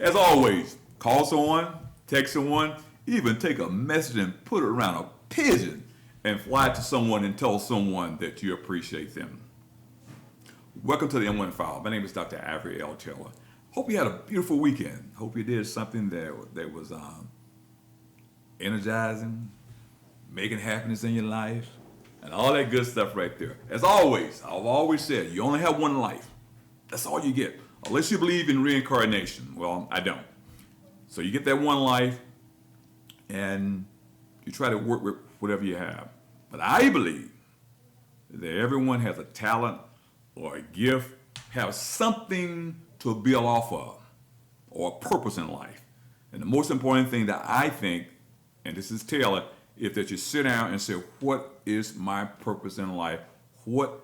As always, call someone, text someone, even take a message and put it around a pigeon and fly it to someone and tell someone that you appreciate them. Welcome to the M1 File. My name is Dr. Avery L. Taylor. Hope you had a beautiful weekend. Hope you did something that was energizing, making happiness in your life, and all that good stuff right there. As always, I've always said, you only have one life. That's all you get. Unless you believe in reincarnation. Well, I don't. So you get that one life, and you try to work with whatever you have. But I believe that everyone has a talent or a gift, have something to build off of, or a purpose in life. And the most important thing that I think, and this is Taylor, is that you sit down and say, what is my purpose in life? What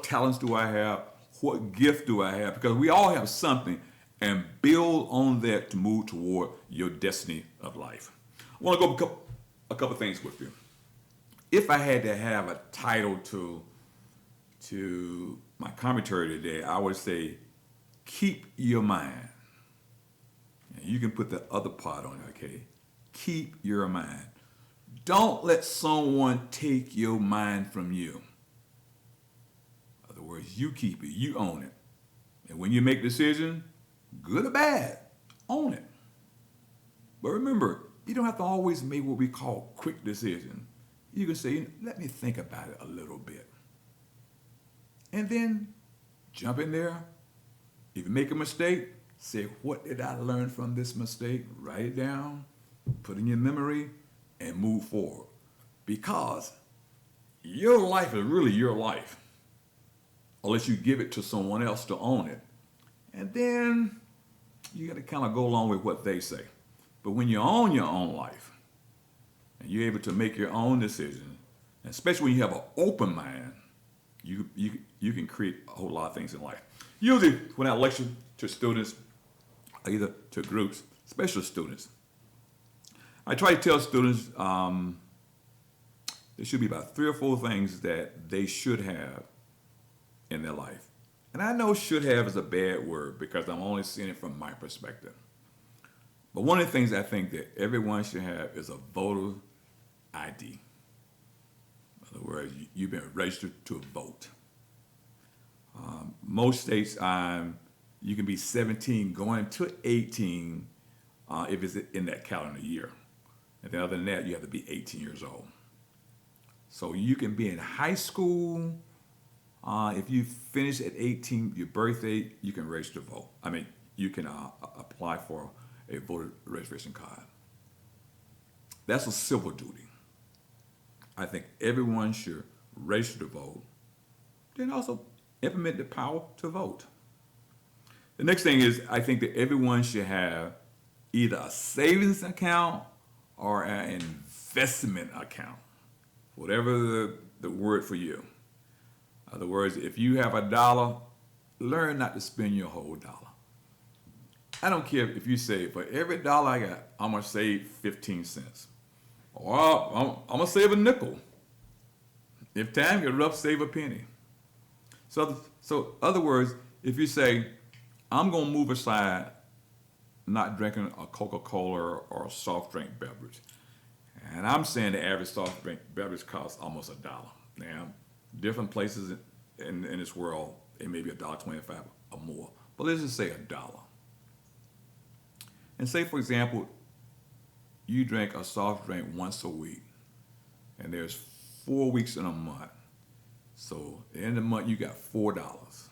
talents do I have? What gift do I have? Because we all have something, and build on that to move toward your destiny of life. I want to go a couple things with you. If I had to have a title to my commentary today, I would say, keep your mind. And you can put the other part on it, okay? Keep your mind. Don't let someone take your mind from you. In other words, you keep it, you own it. And when you make a decision, good or bad, own it. But remember, you don't have to always make what we call quick decisions. You can say, let me think about it a little bit. And then jump in there. If you make a mistake, say, what did I learn from this mistake? Write it down, put it in your memory, and move forward. Because your life is really your life, unless you give it to someone else to own it. And then you got to kind of go along with what they say. But when you own your own life, and you're able to make your own decisions, and especially when you have an open mind, you can create a whole lot of things in life. Usually when I lecture to students, either to groups, special students, I try to tell students there should be about 3 or 4 things that they should have in their life. And I know should have is a bad word because I'm only seeing it from my perspective. But one of the things I think that everyone should have is a voter ID. In other words, you've been registered to vote. Most states, you can be 17 going to 18 if it's in that calendar year. And then other than that, you have to be 18 years old. So you can be in high school. If you finish at 18, your birthday, you can register to vote. I mean, you can apply for a voter registration card. That's a civil duty. I think everyone should register to vote, then also implement the power to vote. The next thing is I think that everyone should have either a savings account or an investment account, whatever the word for you. In other words, if you have $1, learn not to spend your whole dollar. I don't care if you say, for every dollar I got, I'm going to save 15 cents. Or I'm going to save a nickel. If time gets rough, save a penny. So other words, if you say, I'm going to move aside not drinking a Coca-Cola or a soft drink beverage. And I'm saying the average soft drink beverage costs almost $1. Now, different places in this world, it may be $1.25 or more. But let's just say $1. And say, for example, you drink a soft drink once a week, and there's 4 weeks in a month. So at the end of the month, you got $4.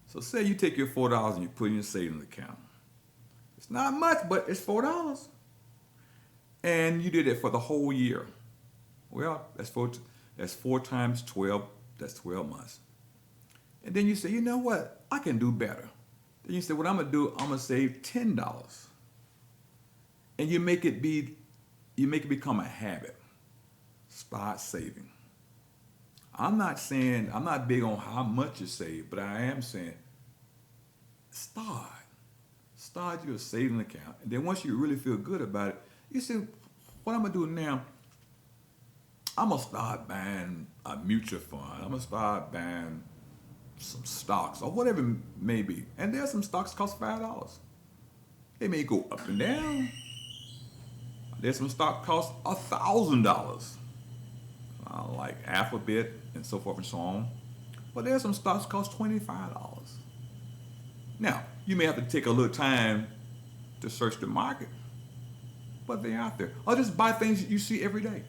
So say you take your $4 and you put it in your savings account. It's not much, but it's $4. And you did it for the whole year. Well, that's 4 times 12, that's 12 months. And then you say, you know what, I can do better. Then you say, what I'm gonna do, I'm gonna save $10. And you make it become a habit. Start saving. I'm not big on how much you save, but I am saying start. Start your saving account. And then once you really feel good about it, you say, what I'm gonna do now, I'm gonna start buying a mutual fund. I'm gonna start buying some stocks or whatever it may be. And there's some stocks cost $5. They may go up and down. There's some stock cost $1,000, like Alphabet and so forth and so on. But there's some stocks cost $25. Now, you may have to take a little time to search the market, but they're out there. Or just buy things you see every day.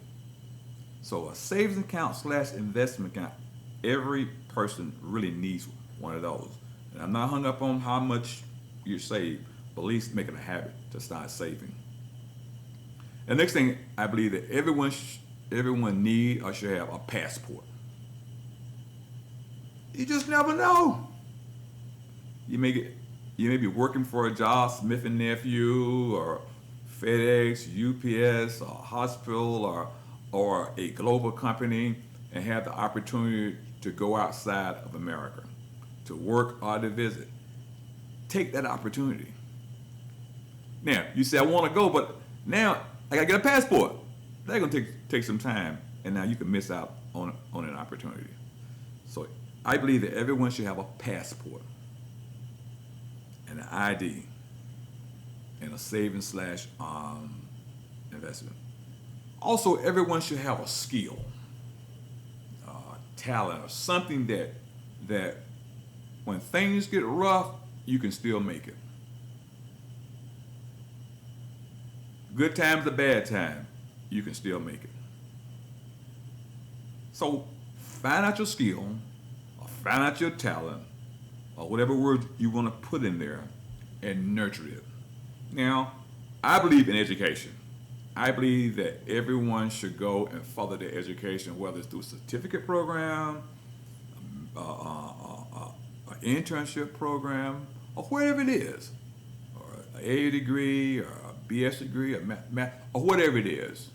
So a savings account / investment account, every person really needs one of those. And I'm not hung up on how much you save, but at least make it a habit to start saving. The next thing, I believe that everyone need or should have a passport. You just never know. You may be working for a job, Smith and Nephew or FedEx, UPS, or hospital or a global company, and have the opportunity to go outside of America to work or to visit. Take that opportunity. Now, you say, I want to go, but now I got to get a passport. That's going to take some time, and now you can miss out on an opportunity. So I believe that everyone should have a passport and an ID and a savings / investment. Also, everyone should have a skill, talent, or something that when things get rough, you can still make it. Good times or bad time, you can still make it. So find out your skill, or find out your talent, or whatever word you want to put in there, and nurture it. Now, I believe in education. I believe that everyone should go and further their education, whether it's through a certificate program, an internship program, or whatever it is, or an AA degree, or a BS degree, or math, or whatever it is.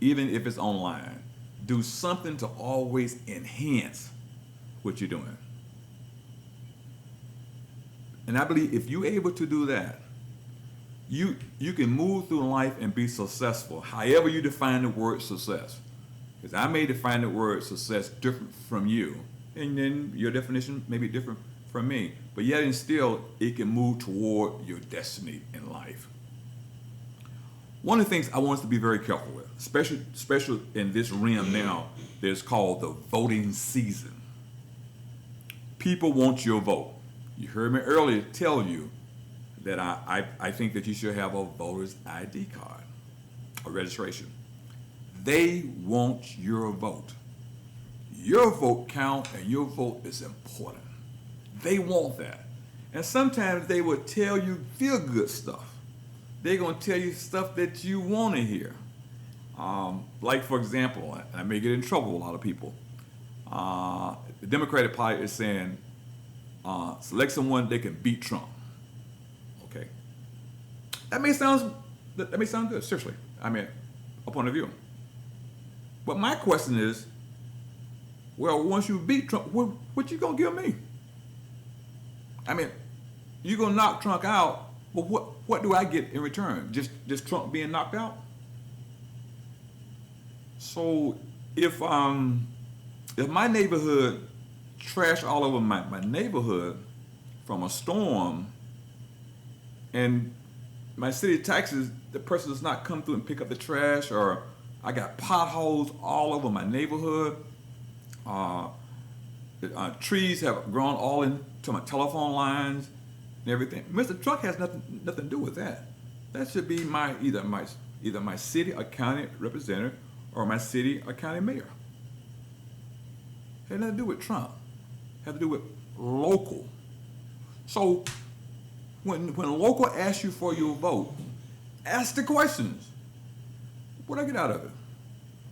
Even if it's online, do something to always enhance what you're doing. And I believe if you're able to do that, you can move through life and be successful, however you define the word success. Because I may define the word success different from you, and then your definition may be different from me. But yet and still, it can move toward your destiny in life. One of the things I want us to be very careful with, especially in this realm now, that's called the voting season. People want your vote. You heard me earlier tell you that I think that you should have a voter's ID card, a registration. They want your vote. Your vote counts and your vote is important. They want that. And sometimes they will tell you feel-good stuff. They're going to tell you stuff that you want to hear. Like, for example, I may get in trouble with a lot of people. The Democratic Party is saying, select someone that can beat Trump. Okay. That may sound good, seriously. I mean, a point of view. But my question is, well, once you beat Trump, what you gonna give me? I mean, you gonna knock Trump out, but what do I get in return? Just Trump being knocked out? So if my neighborhood trash all over my neighborhood from a storm, and my city taxes, the person does not come through and pick up the trash, or I got potholes all over my neighborhood, trees have grown all into my telephone lines and everything. Mr. Trump has nothing to do with that. That should be either my city or county representative or my city or county mayor. It had nothing to do with Trump. It had to do with local. So when local asks you for your vote, ask the questions. What do I get out of it?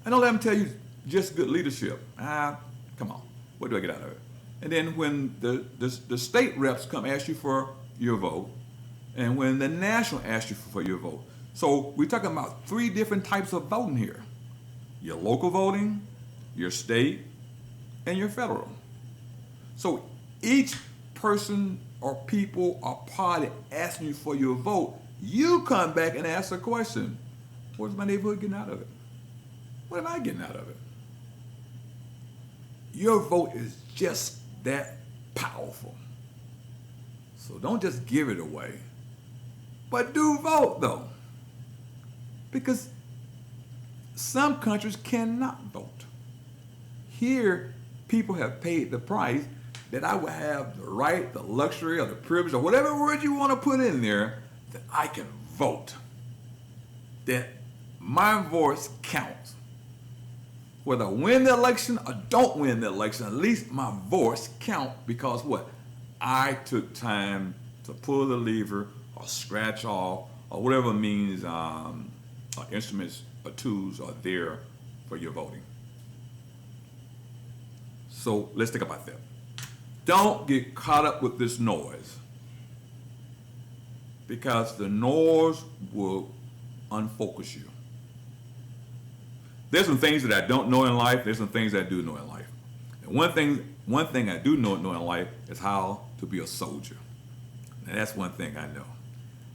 I don't let them tell you just good leadership. Come on. What do I get out of it? And then when the state reps come ask you for your vote, and when the national asks you for your vote. So we're talking about 3 different types of voting here. Your local voting, your state, and your federal. So each person or people or party asking you for your vote, you come back and ask a question. What is my neighborhood getting out of it? What am I getting out of it? Your vote is just that powerful. So don't just give it away. But do vote though, because some countries cannot vote. Here, people have paid the price that I would have the right, the luxury, or the privilege, or whatever word you want to put in there, that I can vote. That my voice counts. Whether I win the election or don't win the election, at least my voice counts because what? I took time to pull the lever or scratch off or whatever means instruments or tools are there for your voting. So let's think about that. Don't get caught up with this noise, because the noise will unfocus you. There's some things that I don't know in life. There's some things I do know in life. And one thing I do know in life is how to be a soldier. And that's one thing I know.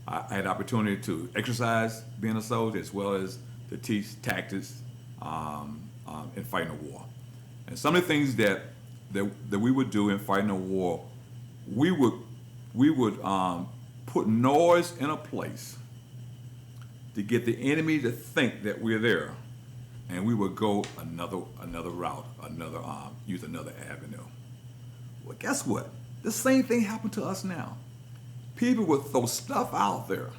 I had the opportunity to exercise being a soldier as well as to teach tactics in fighting a war. And some of the things that we would do in fighting a war, we would put noise in a place to get the enemy to think that we're there, and we would go another route, use another avenue. Well, guess what? The same thing happened to us now. People would throw stuff out there,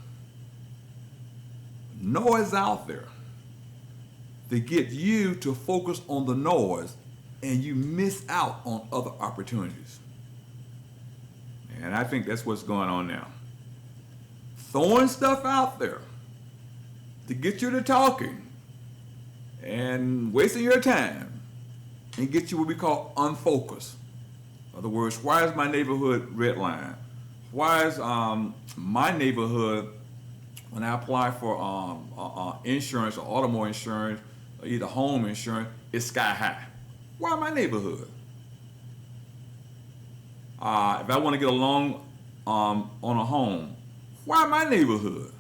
noise out there, to get you to focus on the noise, and you miss out on other opportunities. And I think that's what's going on now. Throwing stuff out there to get you to talking and wasting your time and get you what we call unfocused. In other words, why is my neighborhood red line? Why is my neighborhood, when I apply for insurance or automobile insurance or either home insurance, it's sky high? Why my neighborhood? If I want to get a loan on a home, why my neighborhood?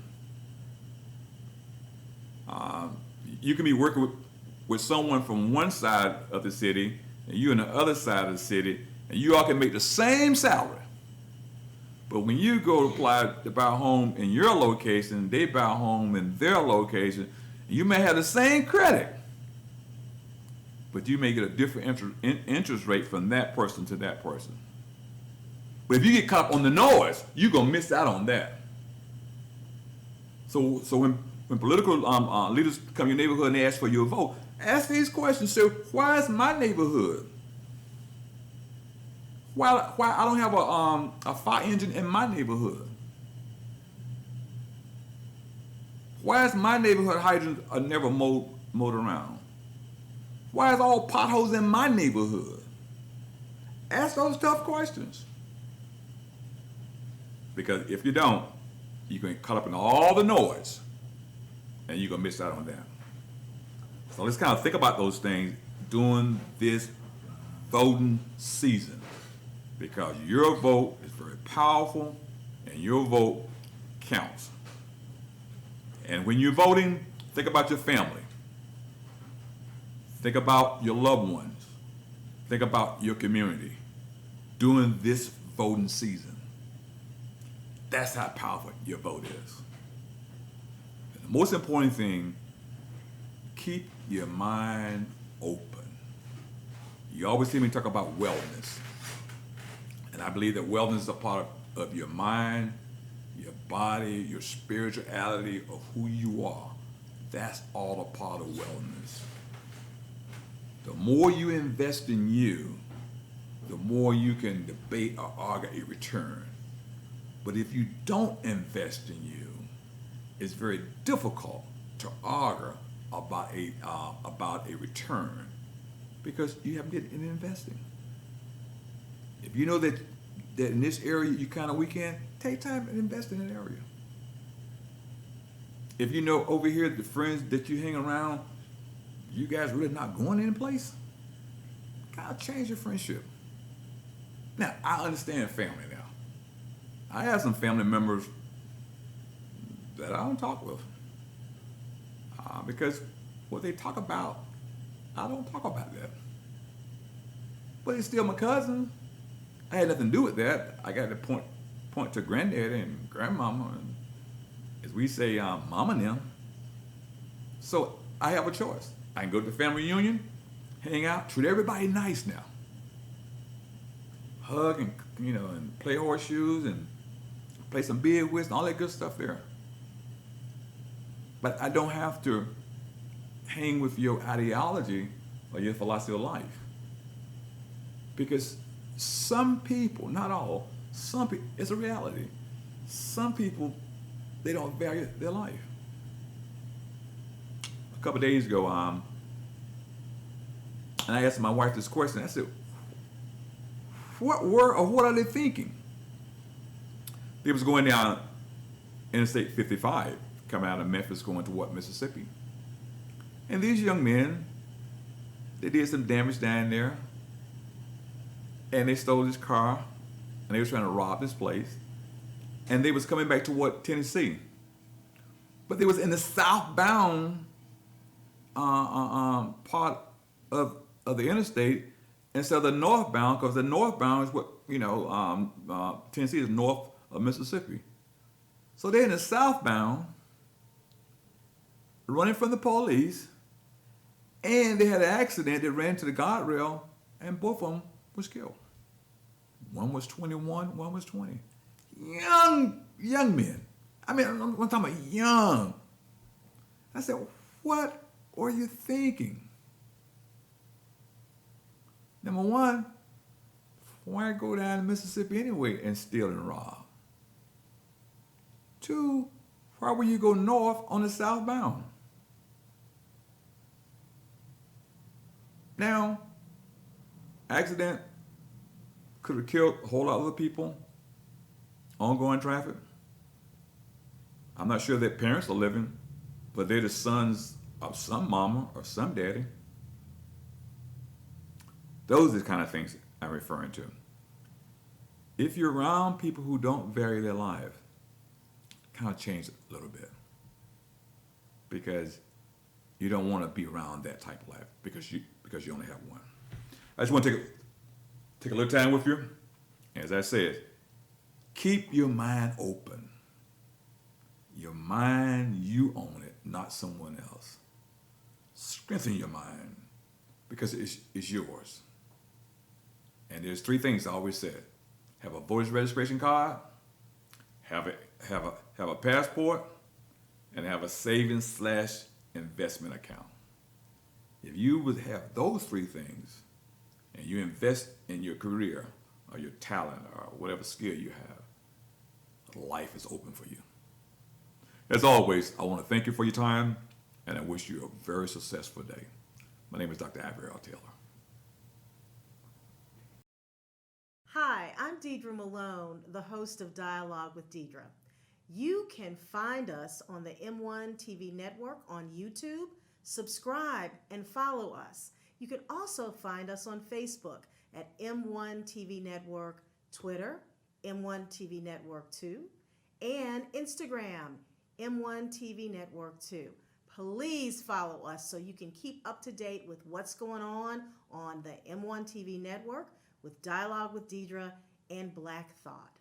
You can be working with someone from one side of the city and you on the other side of the city, and you all can make the same salary. But when you go to apply to buy a home in your location, they buy a home in their location, you may have the same credit, but you may get a different interest rate from that person to that person. But if you get caught up on the noise, you're going to miss out on that. So when political leaders come to your neighborhood and they ask for your vote, ask these questions. So why is my neighborhood? Why I don't have a fire engine in my neighborhood? Why is my neighborhood hydrants are never mowed around? Why is all potholes in my neighborhood? Ask those tough questions. Because if you don't, you're going to get caught up in all the noise, and you're going to miss out on that. So let's kind of think about those things during this voting season, because your vote is very powerful, and your vote counts. And when you're voting, think about your family. Think about your loved ones. Think about your community during this voting season. That's how powerful your vote is. And the most important thing, keep your mind open. You always hear me talk about wellness. And I believe that wellness is a part of your mind, your body, your spirituality, of who you are. That's all a part of wellness. The more you invest in you, the more you can debate or argue a return. But if you don't invest in you, it's very difficult to argue about a return, because you haven't did any investing. If you know that in this area you kind of weak in, take time and invest in an area. If you know over here the friends that you hang around, you guys really not going any place, kind of change your friendship. Now, I understand family now. I have some family members that I don't talk with because what they talk about, I don't talk about that. But it's still my cousin. I had nothing to do with that. I got to point to granddaddy and grandmama, and as we say, mama and them. So I have a choice. I can go to the family reunion, hang out, treat everybody nice now. Hug and, and play horseshoes and play some bid whist and all that good stuff there. But I don't have to hang with your ideology or your philosophy of life. Because some people, not all, some people, it's a reality. Some people, they don't value their life. A couple of days ago, and I asked my wife this question. I said, what are they thinking? They was going down Interstate 55, coming out of Memphis, going to Mississippi. And these young men, they did some damage down there, and they stole this car, and they was trying to rob this place, and they was coming back to Tennessee. But they was in the southbound part of the interstate instead of the northbound, because the northbound is Tennessee is north of Mississippi. So they're in the southbound, running from the police, and they had an accident that ran into the guardrail, and both of them was killed. One was 21, one was 20. Young men. I mean, I'm talking about young. I said, what are you thinking? Number one, why go down to Mississippi anyway and steal and rob? Two, why would you go north on the southbound? Now, accident could have killed a whole lot of other people, ongoing traffic. I'm not sure their parents are living, but they're the sons of some mama or some daddy. Those are the kind of things I'm referring to. If you're around people who don't value their life, kind of change it a little bit. Because you don't want to be around that type of life because you only have one. I just want to take a little time with you. As I said, keep your mind open. Your mind, you own it, not someone else. Strengthen your mind because it's yours. And there's three things I always said: have a voter's registration card, have a passport, and have a savings/investment account. If you would have those three things, and you invest in your career or your talent or whatever skill you have, life is open for you. As always, I want to thank you for your time, and I wish you a very successful day. My name is Dr. Averell Taylor. Hi, I'm Deidre Malone, the host of Dialogue with Deidre. You can find us on the M1 TV network on YouTube. Subscribe and follow us. You can also find us on Facebook at M1 TV Network, Twitter, M1 TV Network 2, and Instagram, M1 TV Network 2. Please follow us so you can keep up to date with what's going on the M1 TV Network with Dialogue with Deidre and Black Thought.